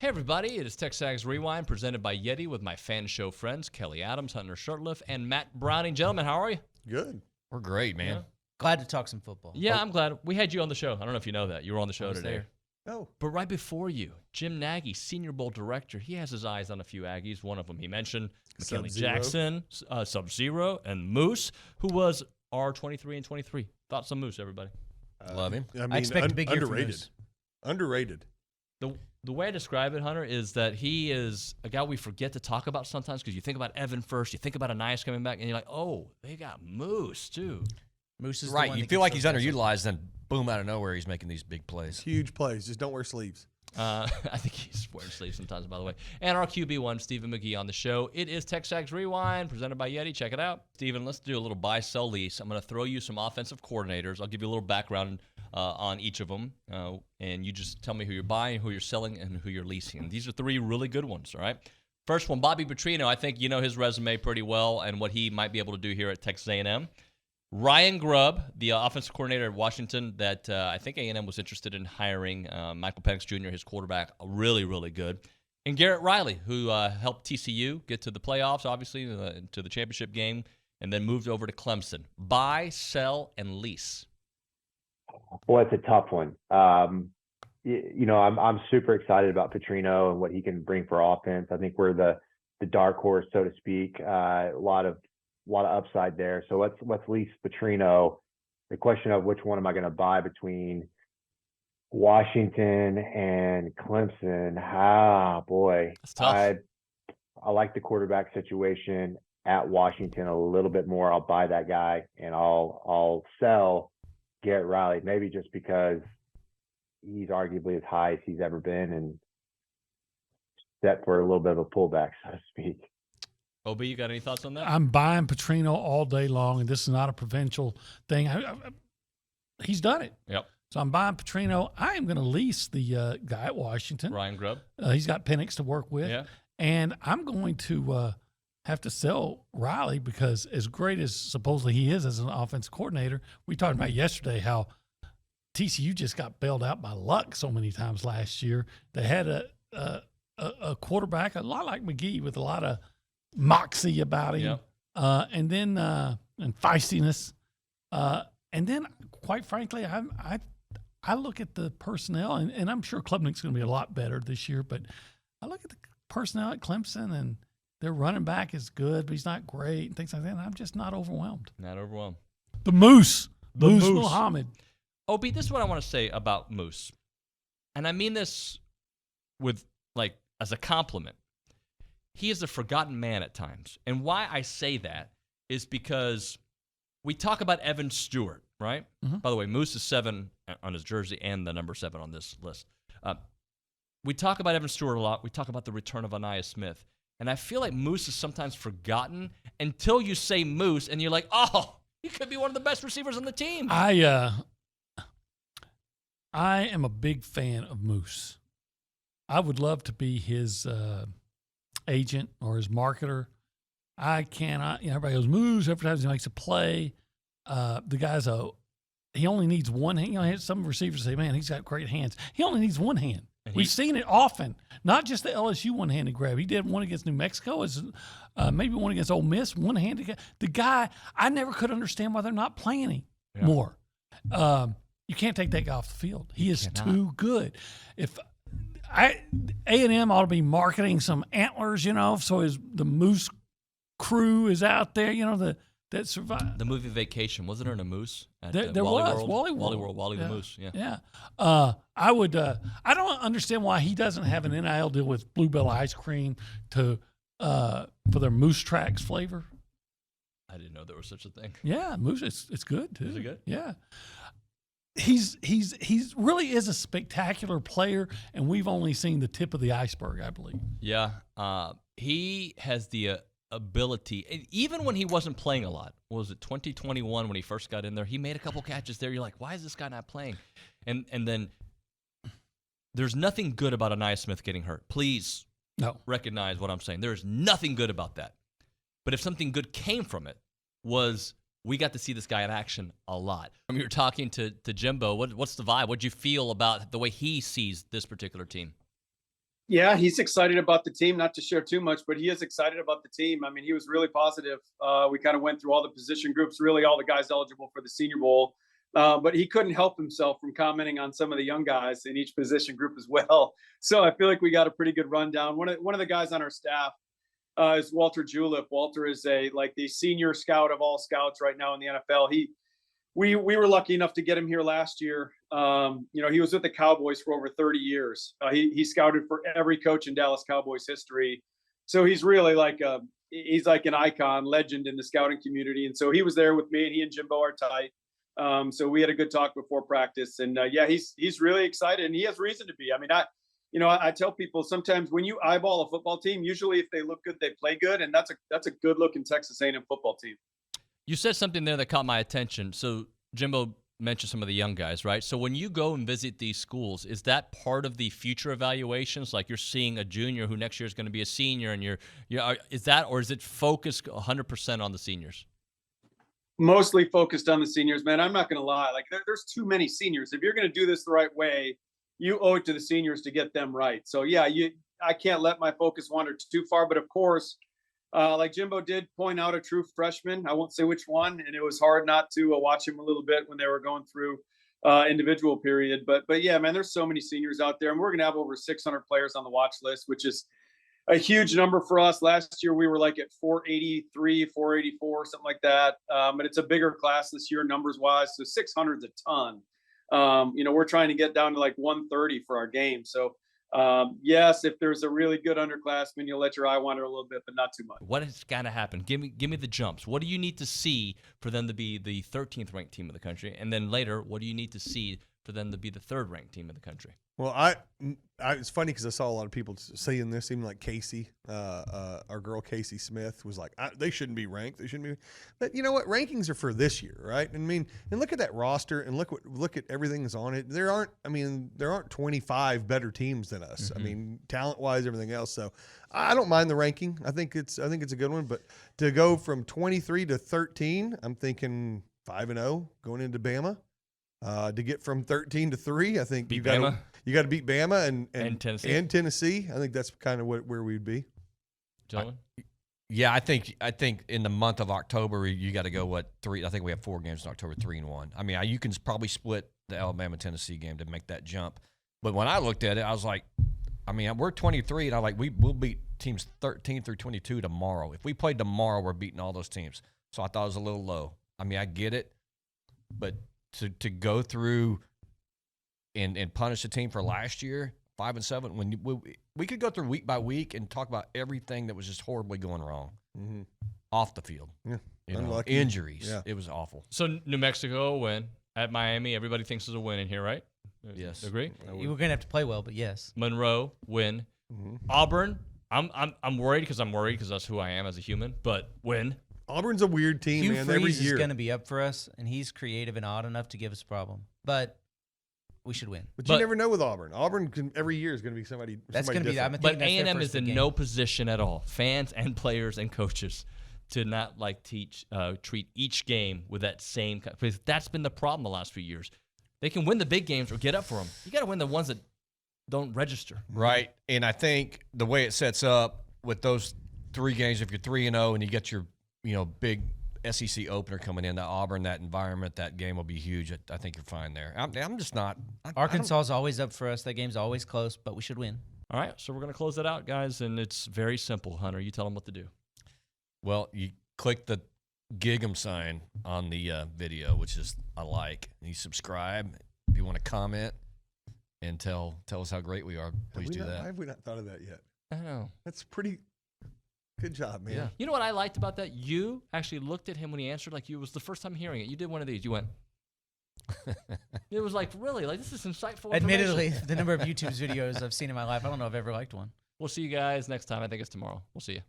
Hey everybody, it is TexAgs Rewind presented by Yeti with my fan show friends Kelly Adams, Hunter Shurtleff, and Matt Browning. Gentlemen, how are you? Good. We're great, man. Yeah. Glad to talk some football. Yeah, I'm glad. We had you on the show. I don't know if you know that. You were on the show today. there. Oh, But right before you, Jim Nagy, Senior Bowl Director, he has his eyes on a few Aggies. One of them he mentioned, McKinley Sub-Zero. Jackson, Sub-Zero, and Moose, who was our 23 and 23. Thoughts on Moose, everybody? Love him. I mean, expect a big year from underrated. Moose. Underrated. The way I describe it, Hunter, is that he is a guy we forget to talk about sometimes because you think about Evan first, you think about Anias coming back, and you're like, oh, they got Moose, too. Moose is the Right. one You that feel gets like he's those guys underutilized, then boom, out of nowhere, he's making these big plays. Huge plays. Just don't wear sleeves. I think he's wearing sleeves sometimes, by the way. And our QB1 Stephen McGee on the show. It is TexAgs Rewind, presented by Yeti. Check it out. Stephen, let's do a little buy-sell-lease. I'm going to throw you some offensive coordinators. I'll give you a little background on each of them, and you just tell me who you're buying, who you're selling, and who you're leasing. And these are three really good ones, all right? First one, Bobby Petrino. I think you know his resume pretty well and what he might be able to do here at Texas A&M. Ryan Grubb, the offensive coordinator at Washington that I think A&M was interested in hiring. Michael Penix Jr., his quarterback, really, really good. And Garrett Riley, who helped TCU get to the playoffs, obviously, to the championship game, and then moved over to Clemson. Buy, sell, and lease. Well, it's a tough one. I'm super excited about Petrino and what he can bring for offense. I think we're the dark horse, so to speak. A lot of upside there. So let's lease Petrino. The question of which one am I going to buy between Washington and Clemson? Boy, That's tough. I like the quarterback situation at Washington a little bit more. I'll buy that guy, and I'll sell Garrett Riley, maybe just because he's arguably as high as he's ever been and set for a little bit of a pullback, so to speak. OB, you got any thoughts on that? I'm buying Petrino all day long, and this is not a provincial thing. He's done it. Yep. So I'm buying Petrino. I am going to lease the guy at Washington. Ryan Grubb. He's got Penix to work with. Yeah. And I'm going to have to sell Riley because as great as supposedly he is as an offensive coordinator, we talked about yesterday how TCU just got bailed out by luck so many times last year. They had a quarterback, a lot like McGee, with a lot of moxie about him, Yep. and then and feistiness, and then quite frankly, I look at the personnel, and I'm sure Klubnik's going to be a lot better this year, but I look at the personnel at Clemson, and their running back is good, but he's not great, and things like that. And I'm just not overwhelmed. Not overwhelmed. The Moose Moose. Muhammad. OB, this is what I want to say about Moose. And I mean this with, like, as a compliment. He is a forgotten man at times. And why I say that is because we talk about Evan Stewart, right? Mm-hmm. By the way, Moose is 7 on his jersey and the number 7 on this list. We talk about Evan Stewart a lot. We talk about the return of Anias Smith. And I feel like Moose is sometimes forgotten until you say Moose and you're like, oh, he could be one of the best receivers on the team. I am a big fan of Moose. I would love to be his agent or his marketer. I cannot. Everybody goes Moose every time he makes a play. The guy's he only needs one hand. Some receivers say, "Man, he's got great hands." He only needs one hand. We've seen it often. Not just the LSU one-handed grab. He did one against New Mexico. Maybe one against Ole Miss. One-handed. The guy, I never could understand why they're not playing him more. You can't take that guy off the field. He is too good. If A&M ought to be marketing some antlers, so the Moose crew is out there, that survived. The movie Vacation, wasn't there in a moose? At, There was Wally World. Wally the Moose, yeah. Yeah. I would. I don't understand why he doesn't have an NIL deal with Bluebell Ice Cream for their Moose Tracks flavor. I didn't know there was such a thing. Yeah, Moose. It's good too. Is it good? Yeah. He's really is a spectacular player, and we've only seen the tip of the iceberg, I believe. Yeah. He has the ability, and even when he wasn't playing a lot, what was it 2021 when he first got in there, he made a couple catches there. You're like, why is this guy not playing? And then there's nothing good about Anias Smith getting hurt. Please recognize what I'm saying. There's nothing good about that. But if something good came from it, was we got to see this guy in action a lot. When you were talking to Jimbo, what's the vibe? What'd you feel about the way he sees this particular team? Yeah, he's excited about the team. Not to share too much, but he is excited about the team. I mean, he was really positive. We kind of went through all the position groups, really all the guys eligible for the Senior Bowl. But he couldn't help himself from commenting on some of the young guys in each position group as well. So I feel like we got a pretty good rundown. One of the guys on our staff is Walter Julep. Walter is the senior scout of all scouts right now in the NFL. We were lucky enough to get him here last year. He was with the Cowboys for over 30 years. He scouted for every coach in Dallas Cowboys history. So he's really he's like an icon, legend in the scouting community. And so he was there with me, and he and Jimbo are tight. So we had a good talk before practice, and he's really excited, and he has reason to be. I mean, I tell people sometimes when you eyeball a football team, usually if they look good, they play good, and that's a good looking Texas A&M football team. You said something there that caught my attention. So Jimbo mentioned some of the young guys, right? So when you go and visit these schools, is that part of the future evaluations? Like you're seeing a junior who next year is going to be a senior, and is that, or is it focused 100% on the seniors? Mostly focused on the seniors, man. I'm not going to lie. There's too many seniors. If you're going to do this the right way, you owe it to the seniors to get them right. So I can't let my focus wander too far. But of course, like Jimbo did point out a true freshman. I won't say which one, and it was hard not to watch him a little bit when they were going through individual period. But yeah, man, there's so many seniors out there, and we're going to have over 600 players on the watch list, which is a huge number for us. Last year, we were at 483, 484, something like that. But it's a bigger class this year, numbers-wise, so 600's a ton. We're trying to get down to 130 for our game. So, yes, if there's a really good underclassman, you'll let your eye wander a little bit, but not too much. What has got to happen? Give me the jumps. What do you need to see for them to be the 13th ranked team of the country? And then later, what do you need to see for them to be the 3rd ranked team of the country? Well, it's funny because I saw a lot of people saying this, even like Casey, our girl Casey Smith was like, they shouldn't be ranked. They shouldn't be. But you know what? Rankings are for this year, right? And and look at that roster and look at everything that's on it. There aren't 25 better teams than us. Mm-hmm. I mean, talent-wise, everything else. So I don't mind the ranking. I think it's a good one. But to go from 23 to 13, I'm thinking 5-0 going into Bama. To get from 13 to 3, I think you got to beat Bama and Tennessee. I think that's kind of where we'd be. Gentlemen? Yeah, I think in the month of October you got to go 3. I think we have 4 games in October, 3-1. I mean, you can probably split the Alabama-Tennessee game to make that jump. But when I looked at it, I was like, we're 23, and I'm like, we'll beat teams 13 through 22 tomorrow. If we played tomorrow, we're beating all those teams. So I thought it was a little low. I mean, I get it, but to go through and punish the team for last year, 5-7, when we could go through week by week and talk about everything that was just horribly going wrong off the field. Yeah, injuries. Yeah. It was awful. So New Mexico win at Miami. Everybody thinks is a win in here, right? Yes. Agree? You were gonna have to play well, but yes. Monroe win. Mm-hmm. Auburn. I'm worried because that's who I am as a human. But win. Auburn's a weird team, Hugh man. Freeze every year is going to be up for us, and he's creative and odd enough to give us a problem. But we should win. But you never know with Auburn. Every year is going to be somebody. That's going to be. But A&M is in no position at all, fans and players and coaches, to not treat each game with that same. Because that's been the problem the last few years. They can win the big games or get up for them. You got to win the ones that don't register. Right, and I think the way it sets up with those 3 games, if you're 3-0 and you get your big SEC opener coming in, that Auburn, that environment, that game will be huge. I think you're fine there. I'm just not. Arkansas is always up for us. That game's always close, but we should win. All right, so we're going to close that out, guys, and it's very simple. Hunter, you tell them what to do. Well, you click the gig 'em sign on the video, which is I like. And you subscribe. If you want to comment and tell us how great we are, please do that. Why have we not thought of that yet? I know. That's pretty. Good job, man. Yeah. You know what I liked about that? You actually looked at him when he answered like it was the first time hearing it. You did one of these. You went. It was really this is insightful. Admittedly, the number of YouTube videos I've seen in my life, I don't know if I've ever liked one. We'll see you guys next time. I think it's tomorrow. We'll see you.